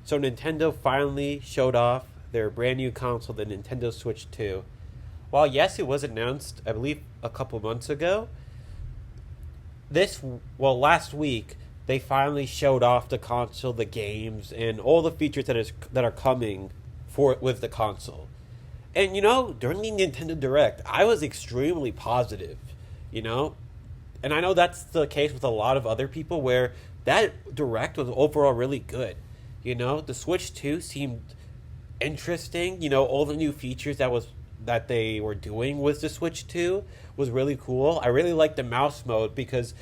So Nintendo finally showed off their brand new console, the Nintendo Switch 2. While yes, it was announced, I believe, a couple months ago, last week they finally showed off the console, the games, and all the features that are coming for with the console. And during the Nintendo Direct, I was extremely positive, you know, and I know that's the case with a lot of other people where that Direct was overall really good. The Switch 2 seemed interesting. All the new features that they were doing with the Switch 2 was really cool. I really liked the mouse mode because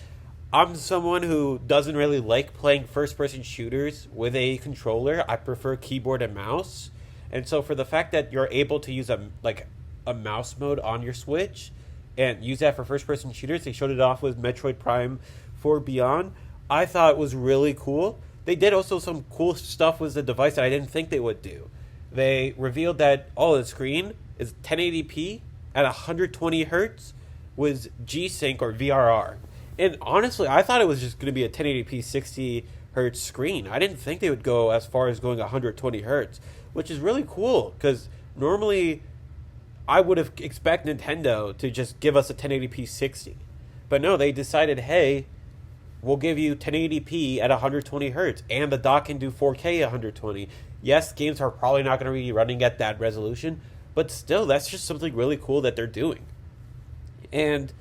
I'm someone who doesn't really like playing first-person shooters with a controller. I prefer keyboard and mouse. And so for the fact that you're able to use a mouse mode on your Switch and use that for first-person shooters, they showed it off with Metroid Prime 4 Beyond. I thought it was really cool. They did also some cool stuff with the device that I didn't think they would do. They revealed that the screen is 1080p at 120 hertz with G-Sync or VRR. And honestly, I thought it was just going to be a 1080p 60 hertz screen. I didn't think they would go as far as going 120 hertz, which is really cool because normally I would have expected Nintendo to just give us a 1080p 60. But no, they decided, hey, we'll give you 1080p at 120 hertz, and the dock can do 4K 120. Yes, games are probably not going to be running at that resolution, but still, that's just something really cool that they're doing. And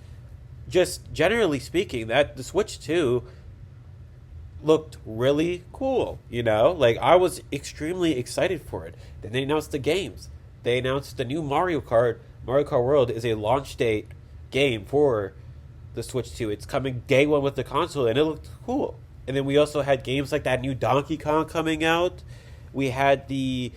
just generally speaking, that the Switch 2 looked really cool, I was extremely excited for it. Then they announced the games. They announced the new Mario Kart. Mario Kart World is a launch date game for the Switch 2. It's coming day one with the console, and it looked cool. And then we also had games like that new Donkey Kong coming out. We had a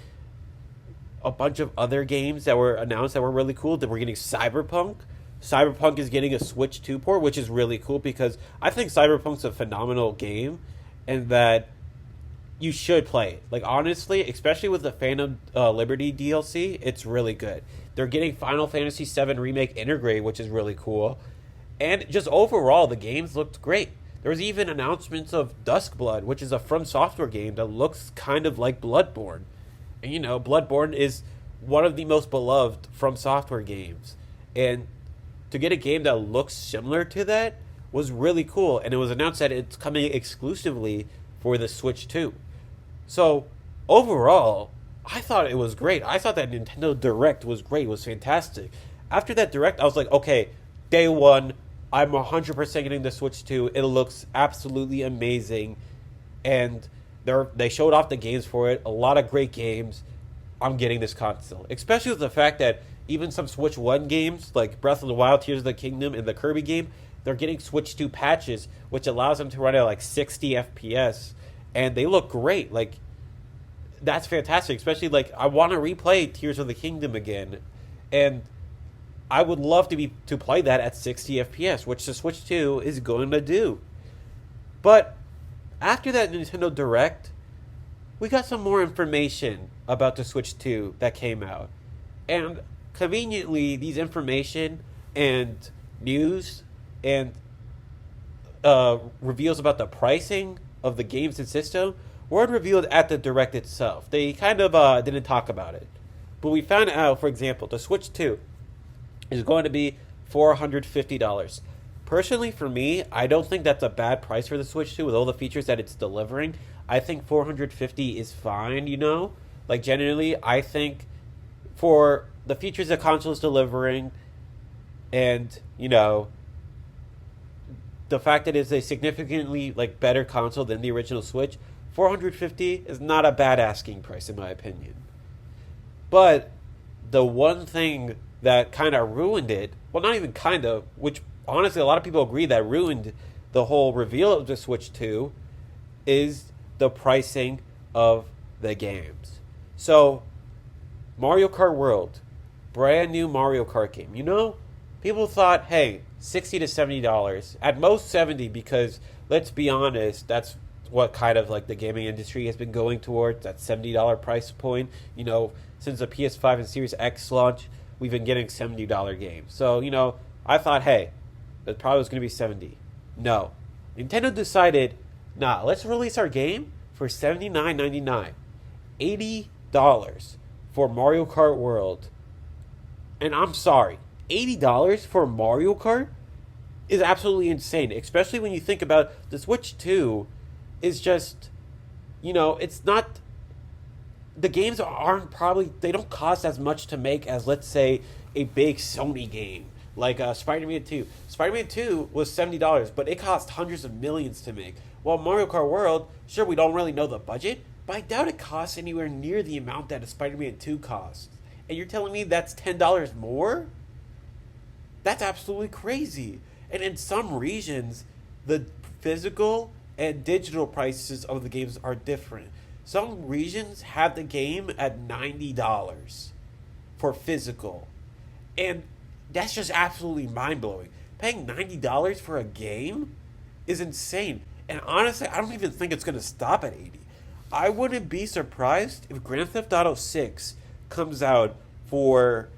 bunch of other games that were announced that were really cool. That we're getting Cyberpunk. Cyberpunk is getting a Switch 2 port, which is really cool because I think Cyberpunk's a phenomenal game, and that you should play it. Honestly, especially with the Phantom Liberty DLC, it's really good. They're getting Final Fantasy VII Remake Integrate, which is really cool. And just overall, the games looked great. There was even announcements of Duskblood, which is a From Software game that looks kind of like Bloodborne. And Bloodborne is one of the most beloved From Software games. And to get a game that looks similar to that was really cool. And it was announced that it's coming exclusively for the Switch 2. So, overall, I thought it was great. I thought that Nintendo Direct was great. It was fantastic. After that Direct, I was like, okay, day one, I'm 100% getting the Switch 2. It looks absolutely amazing. And they showed off the games for it. A lot of great games. I'm getting this console. Especially with the fact that even some Switch 1 games, like Breath of the Wild, Tears of the Kingdom, and the Kirby game, they're getting Switch 2 patches, which allows them to run at 60 FPS. And they look great. That's fantastic. Especially, I want to replay Tears of the Kingdom again. And I would love to play that at 60 FPS, which the Switch 2 is going to do. But after that Nintendo Direct, we got some more information about the Switch 2 that came out. And conveniently, these information and news and reveals about the pricing of the games and system weren't revealed at the Direct itself. They kind of didn't talk about it. But we found out, for example, the Switch 2 is going to be $450. Personally, for me, I don't think that's a bad price for the Switch 2 with all the features that it's delivering. I think $450 is fine, generally, I think for the features the console is delivering and, the fact that it's a significantly, better console than the original Switch, $450 is not a bad asking price, in my opinion. But the one thing that kind of ruined it, well, not even kind of, which honestly a lot of people agree that ruined the whole reveal of the Switch 2, is the pricing of the games. So, Mario Kart World, brand new Mario Kart game. People thought, hey, $60 to $70, at most $70, because let's be honest, that's what kind of the gaming industry has been going towards, that $70 price point. Since the PS5 and Series X launch, we've been getting $70 games. So, I thought, hey, that probably was going to be $70. No. Nintendo decided, nah, let's release our game for $79.99. $80 for Mario Kart World. And I'm sorry, $80 for Mario Kart is absolutely insane, especially when you think about the Switch 2 is just, it's not, the games aren't probably, they don't cost as much to make as, let's say, a big Sony game like Spider-Man 2. Spider-Man 2 was $70, but it cost hundreds of millions to make. While Mario Kart World, sure, we don't really know the budget, but I doubt it costs anywhere near the amount that a Spider-Man 2 costs. And you're telling me that's $10 more? That's absolutely crazy. And in some regions, the physical and digital prices of the games are different. Some regions have the game at $90 for physical. And that's just absolutely mind-blowing. Paying $90 for a game is insane. And honestly, I don't even think it's going to stop at 80. I wouldn't be surprised if Grand Theft Auto 6 comes out for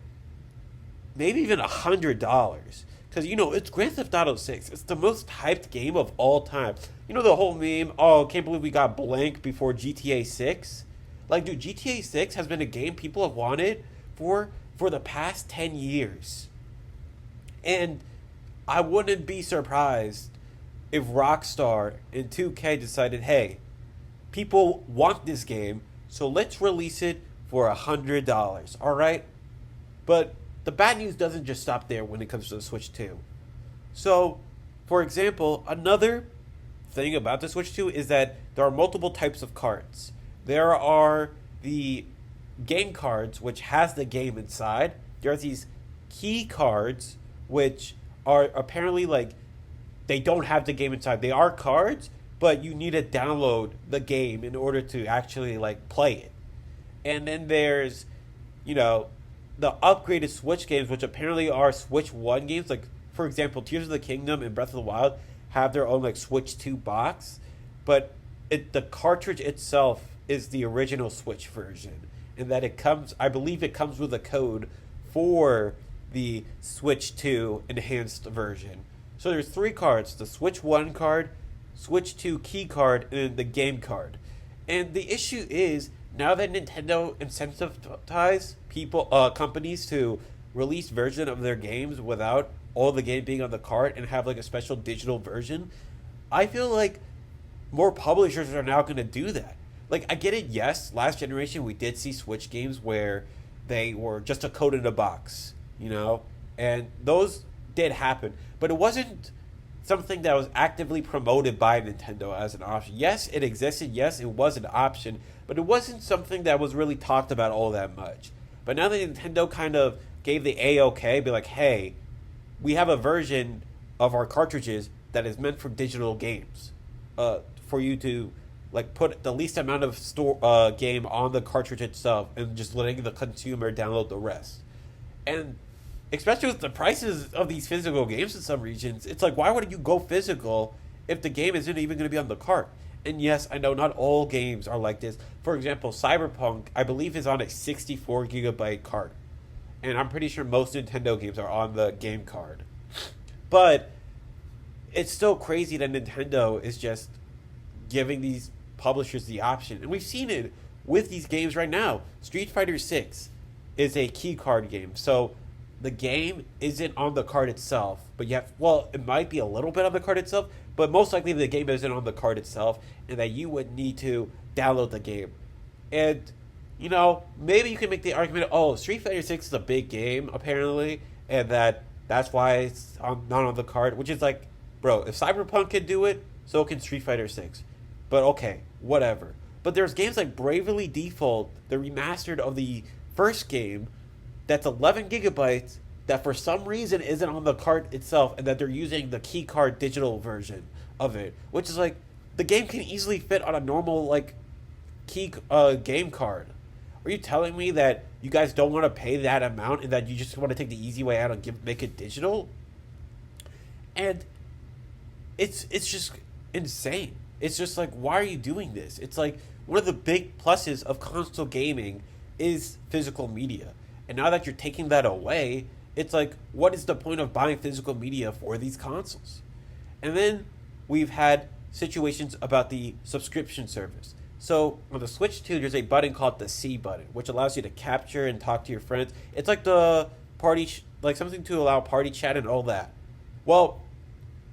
maybe even $100. Because, it's Grand Theft Auto 6. It's the most hyped game of all time. The whole meme, oh, can't believe we got blank before GTA 6? Like, dude, GTA 6 has been a game people have wanted for the past 10 years. And I wouldn't be surprised if Rockstar and 2K decided, hey, people want this game, so let's release it for $100, all right? But the bad news doesn't just stop there when it comes to the Switch 2. So, for example, another thing about the Switch 2 is that there are multiple types of cards. There are the game cards, which has the game inside. There are these key cards, which are apparently they don't have the game inside. They are cards, but you need to download the game in order to actually play it. And then there's, the upgraded Switch games, which apparently are Switch 1 games. Like, for example, Tears of the Kingdom and Breath of the Wild have their own Switch 2 box, but the cartridge itself is the original Switch version, and that I believe it comes with a code for the Switch 2 enhanced version. So there's 3 cards: the Switch 1 card, Switch 2 key card, and the game card. And the issue is, now that Nintendo incentivizes companies to release version of their games without all the game being on the cart and have a special digital version, I feel like more publishers are now going to do that. I get it, yes, last generation we did see Switch games where they were just a code in a box, and those did happen, but it wasn't something that was actively promoted by Nintendo as an option. Yes, it existed, yes, it was an option, but it wasn't something that was really talked about all that much. But now that Nintendo kind of gave the A-OK, be like, hey, we have a version of our cartridges that is meant for digital games, for you to put the least amount of game on the cartridge itself and just letting the consumer download the rest. And especially with the prices of these physical games in some regions, it's why would you go physical if the game isn't even going to be on the cart? And yes, I know not all games are like this. For example, Cyberpunk, I believe, is on a 64 gigabyte card. And I'm pretty sure most Nintendo games are on the game card. But it's still crazy that Nintendo is just giving these publishers the option. And we've seen it with these games right now. Street Fighter 6 is a key card game. So the game isn't on the card itself, but it might be a little bit on the card itself, but most likely the game isn't on the card itself, and that you would need to download the game. And, maybe you can make the argument, oh, Street Fighter 6 is a big game, apparently, and that's why it's not on the card, which is bro, if Cyberpunk can do it, so can Street Fighter 6. But okay, whatever. But there's games like Bravely Default, the remastered of the first game, that's 11 gigabytes, that for some reason isn't on the card itself, and that they're using the key card digital version of it, which is the game can easily fit on a normal key game card. Are you telling me that you guys don't want to pay that amount and that you just want to take the easy way out and make it digital? And it's just insane. It's just why are you doing this? It's one of the big pluses of console gaming is physical media. And now that you're taking that away, it's what is the point of buying physical media for these consoles? And then we've had situations about the subscription service. So on the Switch 2, there's a button called the C button, which allows you to capture and talk to your friends. It's like the like something to allow party chat and all that. Well,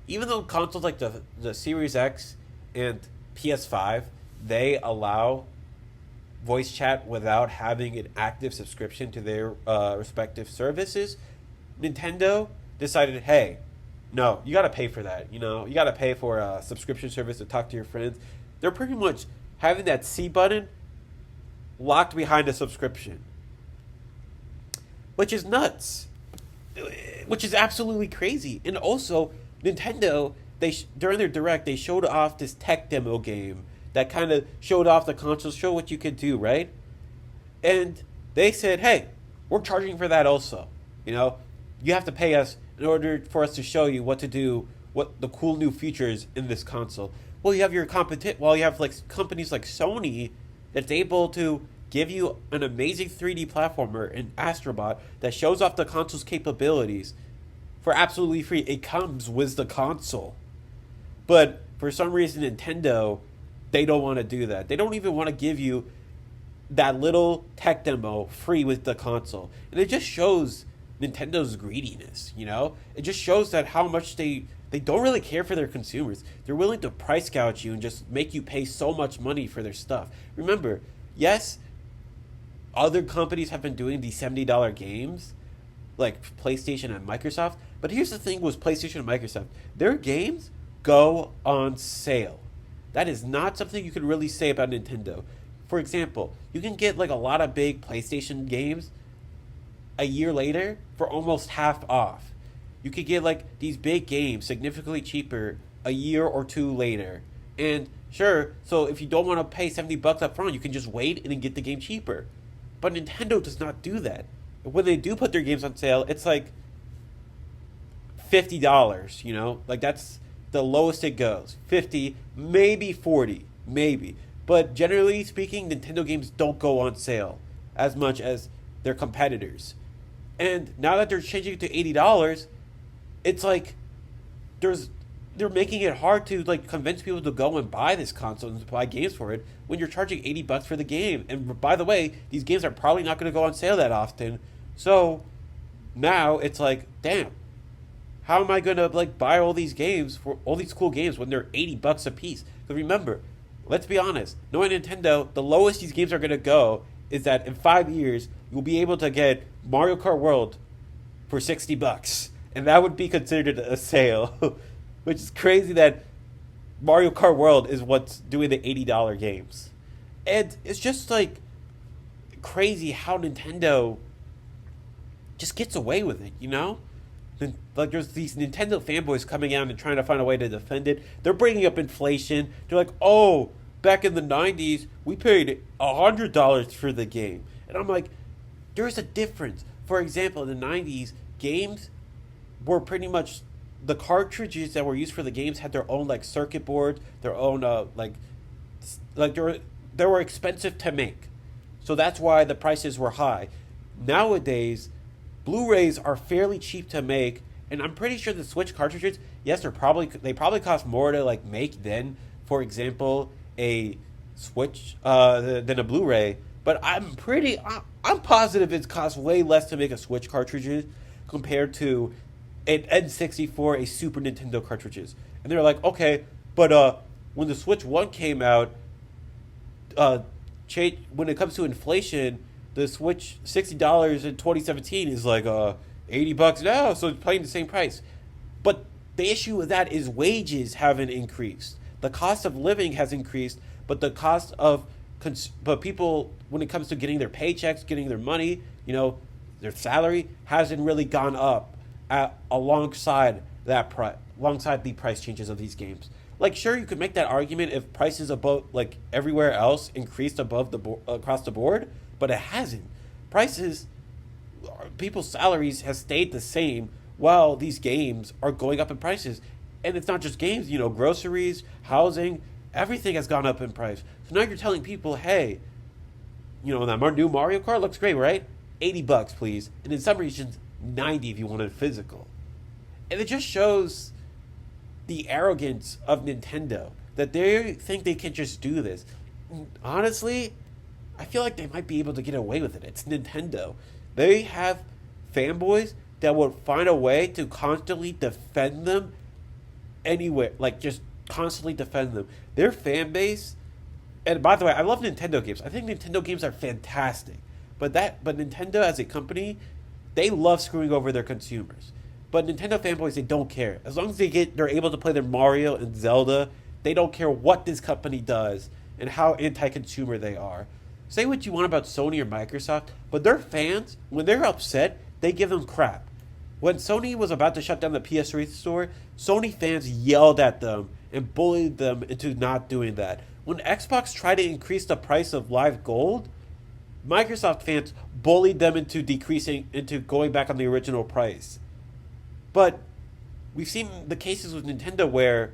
even though consoles like the Series X and PS5, they allow voice chat without having an active subscription to their respective services, Nintendo decided, hey, no, you got to pay for that. You know, you got to pay for a subscription service to talk to your friends. They're pretty much having that C button locked behind a subscription, which is nuts, which is absolutely crazy. And also, Nintendo, during their direct, they showed off this tech demo game that kind of showed off the console, show what you could do, right? And they said, hey, we're charging for that also. You know, you have to pay us in order for us to show you what to do, what the cool new features in this console. Well, you have your you have like companies like Sony that's able to give you an amazing 3D platformer in Astrobot that shows off the console's capabilities for absolutely free. It comes with the console. But for some reason, Nintendo, they don't want to do that. They don't even want to give you that little tech demo free with the console. And it just shows Nintendo's greediness, you know? It just shows that how much they don't really care for their consumers. They're willing to price gouge you and just make you pay so much money for their stuff. Remember, yes, other companies have been doing these $70 games, like PlayStation and Microsoft. But here's the thing with PlayStation and Microsoft. Their games go on sale. That is not something you can really say about Nintendo. For example, you can get like a lot of big PlayStation games a year later for almost half off. You could get like these big games significantly cheaper a year or two later. And sure, so if you don't want to pay $70 up front, you can just wait and then get the game cheaper. But Nintendo does not do that. When they do put their games on sale, it's like $50, you know? Like that's the lowest it goes. 50, maybe 40, maybe. But generally speaking, Nintendo games don't go on sale as much as their competitors. And now that they're changing it to $80, it's like they're making it hard to like convince people to go and buy this console and to buy games for it when you're charging $80 for the game. And by the way, these games are probably not going to go on sale that often. So now it's like, damn, how am I going to like buy all these games for all these cool games when they're $80 a piece? Because remember, let's be honest, knowing Nintendo, the lowest these games are going to go is that in 5 years you'll be able to get Mario Kart World for $60, and that would be considered a sale. Which is crazy that Mario Kart World is what's doing the $80 games. And it's just like crazy how Nintendo just gets away with it, you know? Like there's these Nintendo fanboys coming out and trying to find a way to defend it. They're bringing up inflation. They're like, oh, back in the 90s, we paid $100 for the game. And I'm like, there's a difference. For example, in the 90s, games were pretty much... the cartridges that were used for the games had their own like circuit board, their own like they were expensive to make, so that's why the prices were high. Nowadays, Blu-rays are fairly cheap to make, and I'm pretty sure the Switch cartridges, yes, they probably cost more to like make than, for example, a Switch than a Blu-ray. But I'm positive it costs way less to make a Switch cartridges compared to an N64, a Super Nintendo cartridges. And they're like, okay, but when the Switch 1 came out, when it comes to inflation, the Switch $60 in 2017 is like $80 now, so it's paying the same price. But the issue with that is wages haven't increased. The cost of living has increased, but the cost of but people, when it comes to getting their paychecks, getting their money, you know, their salary hasn't really gone up alongside the price changes of these games. Like, sure, you could make that argument if prices above, like everywhere else, increased above across the board, but it hasn't. People's salaries have stayed the same while these games are going up in prices. And it's not just games, you know, groceries, housing, everything has gone up in price. So now you're telling people, hey, you know, that new Mario Kart looks great, right? $80, please. And in some regions, 90 if you want it physical. And it just shows the arrogance of Nintendo, that they think they can just do this. honestly, I feel like they might be able to get away with it. It's Nintendo. They have fanboys that will find a way to constantly defend them anywhere. Like, just constantly defend them. Their fan base. And by the way, I love Nintendo games. I think Nintendo games are fantastic. But Nintendo as a company, they love screwing over their consumers. But Nintendo fanboys, they don't care. As long as they're able to play their Mario and Zelda, they don't care what this company does and how anti-consumer they are. Say what you want about Sony or Microsoft, but their fans, when they're upset, they give them crap. When Sony was about to shut down the PS3 store, Sony fans yelled at them and bullied them into not doing that. When Xbox tried to increase the price of Live Gold, Microsoft fans bullied them into going back on the original price. But we've seen the cases with Nintendo where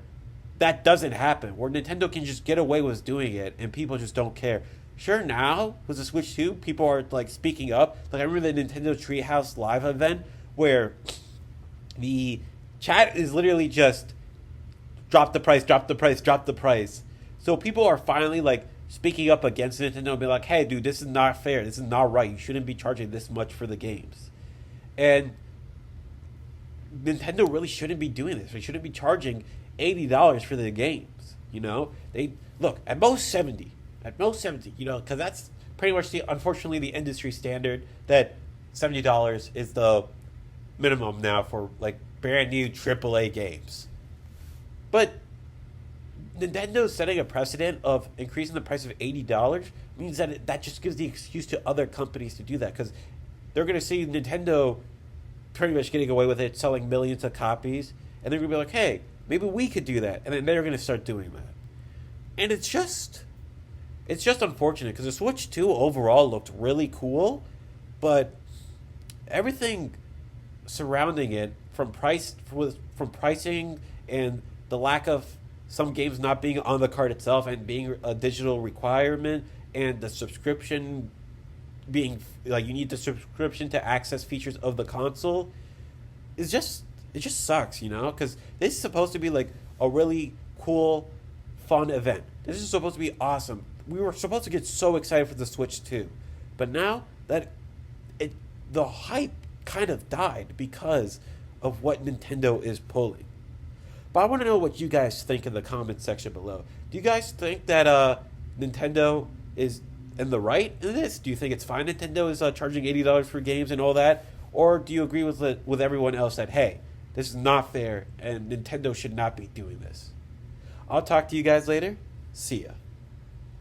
that doesn't happen, where Nintendo can just get away with doing it and people just don't care. Sure, now with the Switch 2, people are like speaking up. Like I remember the Nintendo Treehouse Live event where the chat is literally just drop the price, drop the price, drop the price. So people are finally like speaking up against Nintendo and be like, hey, dude, this is not fair. This is not right. You shouldn't be charging this much for the games. And Nintendo really shouldn't be doing this. They shouldn't be charging $80 for the games. You know, they look at most 70. At most 70. You know, because that's pretty much unfortunately the industry standard that $70 is the minimum now for like brand new AAA games. But Nintendo's setting a precedent of increasing the price of $80 means that that just gives the excuse to other companies to do that because they're going to see Nintendo pretty much getting away with it, selling millions of copies, and they're going to be like, hey, maybe we could do that, and then they're going to start doing that. And it's just unfortunate because the Switch 2 overall looked really cool, but everything surrounding it, from pricing and the lack of some games not being on the card itself and being a digital requirement, and the subscription being like you need the subscription to access features of the console, it just sucks, you know, because this is supposed to be like a really cool, fun event. This is supposed to be awesome. We were supposed to get so excited for the Switch 2, but now that the hype kind of died because of what Nintendo is pulling. But I want to know what you guys think in the comments section below. Do you guys think that Nintendo is in the right in this? Do you think it's fine Nintendo is charging $80 for games and all that? Or do you agree with everyone else that, hey, this is not fair and Nintendo should not be doing this? I'll talk to you guys later. See ya.